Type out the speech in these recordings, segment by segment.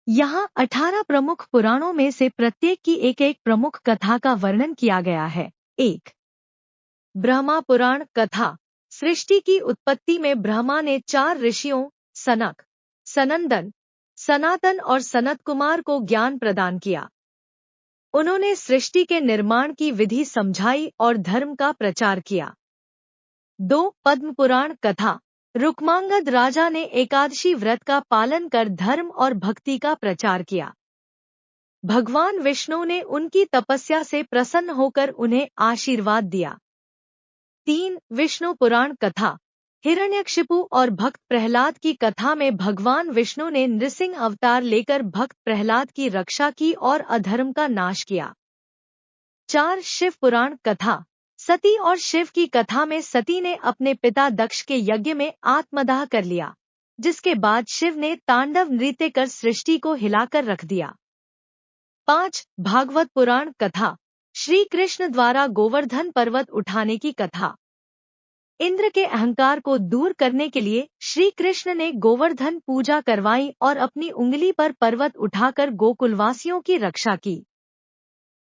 यहाँ 18 प्रमुख पुराणों में से प्रत्येक की एक एक प्रमुख कथा का वर्णन किया गया है। 1. ब्रह्मा पुराण कथा। सृष्टि की उत्पत्ति में ब्रह्मा ने 4 ऋषियों सनक, सनंदन, सनातन और सनत कुमार को ज्ञान प्रदान किया। उन्होंने सृष्टि के निर्माण की विधि समझाई और धर्म का प्रचार किया। 2. पद्म पुराण कथा। रुक्मांगद राजा ने एकादशी व्रत का पालन कर धर्म और भक्ति का प्रचार किया। भगवान विष्णु ने उनकी तपस्या से प्रसन्न होकर उन्हें आशीर्वाद दिया। 3. विष्णु पुराण कथा। हिरण्यकशिपु और भक्त प्रहलाद की कथा में भगवान विष्णु ने नृसिंह अवतार लेकर भक्त प्रहलाद की रक्षा की और अधर्म का नाश किया। 4. शिव पुराण कथा। सती और शिव की कथा में सती ने अपने पिता दक्ष के यज्ञ में आत्मदाह कर लिया, जिसके बाद शिव ने तांडव नृत्य कर सृष्टि को हिलाकर रख दिया। 5. भागवत पुराण कथा। श्री कृष्ण द्वारा गोवर्धन पर्वत उठाने की कथा। इंद्र के अहंकार को दूर करने के लिए श्री कृष्ण ने गोवर्धन पूजा करवाई और अपनी उंगली पर पर्वत उठाकर गोकुलवासियों की रक्षा की।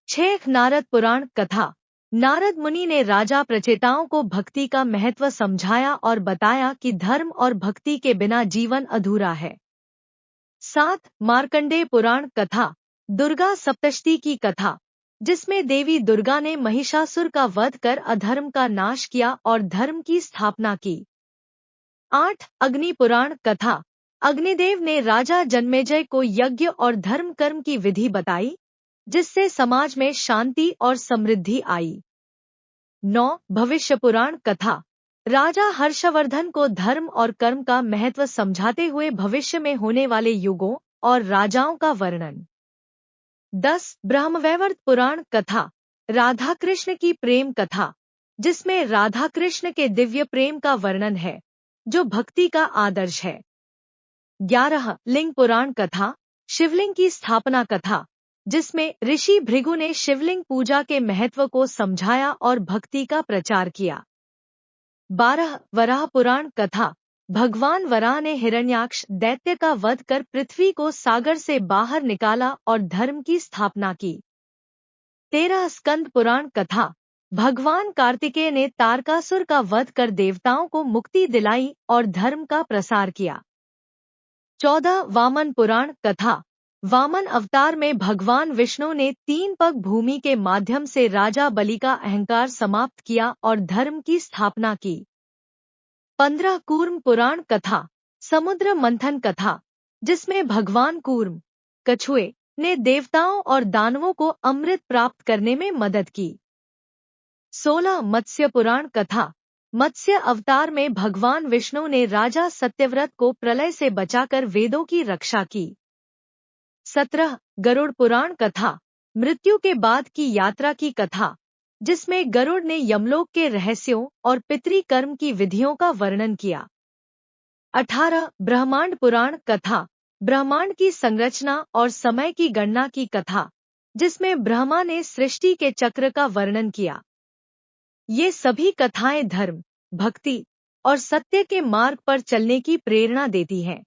6. नारद पुराण कथा। नारद मुनि ने राजा प्रचेताओं को भक्ति का महत्व समझाया और बताया कि धर्म और भक्ति के बिना जीवन अधूरा है। 7. मार्कंडेय पुराण कथा। दुर्गा सप्तशती की कथा, जिसमें देवी दुर्गा ने महिषासुर का वध कर अधर्म का नाश किया और धर्म की स्थापना की। 8. अग्नि पुराण कथा। अग्निदेव ने राजा जन्मेजय को यज्ञ और धर्म कर्म की विधि बताई, जिससे समाज में शांति और समृद्धि आई। 9. भविष्य पुराण कथा। राजा हर्षवर्धन को धर्म और कर्म का महत्व समझाते हुए भविष्य में होने वाले युगों और राजाओं का वर्णन। 10. ब्रह्मवैवर्त पुराण कथा। राधा कृष्ण की प्रेम कथा, जिसमें राधा कृष्ण के दिव्य प्रेम का वर्णन है, जो भक्ति का आदर्श है। 11. लिंग पुराण कथा। शिवलिंग की स्थापना कथा, जिसमें ऋषि भृगु ने शिवलिंग पूजा के महत्व को समझाया और भक्ति का प्रचार किया। 12. वराह पुराण कथा। भगवान वराह ने हिरण्याक्ष दैत्य का वध कर पृथ्वी को सागर से बाहर निकाला और धर्म की स्थापना की। 13. स्कंद पुराण कथा। भगवान कार्तिकेय ने तारकासुर का वध कर देवताओं को मुक्ति दिलाई और धर्म का प्रसार किया। 14. वामन पुराण कथा। वामन अवतार में भगवान विष्णु ने 3 पग भूमि के माध्यम से राजा बलि का अहंकार समाप्त किया और धर्म की स्थापना की। 15. कूर्म पुराण कथा। समुद्र मंथन कथा, जिसमें भगवान कूर्म कछुए ने देवताओं और दानवों को अमृत प्राप्त करने में मदद की। 16. मत्स्य पुराण कथा। मत्स्य अवतार में भगवान विष्णु ने राजा सत्यव्रत को प्रलय से बचाकर वेदों की रक्षा की। 17. गरुड़ पुराण कथा। मृत्यु के बाद की यात्रा की कथा, जिसमें गरुड़ ने यमलोक के रहस्यों और पितृ कर्म की विधियों का वर्णन किया। 18. ब्रह्मांड पुराण कथा। ब्रह्मांड की संरचना और समय की गणना की कथा, जिसमें ब्रह्मा ने सृष्टि के चक्र का वर्णन किया। ये सभी कथाएं धर्म, भक्ति और सत्य के मार्ग पर चलने की प्रेरणा देती हैं।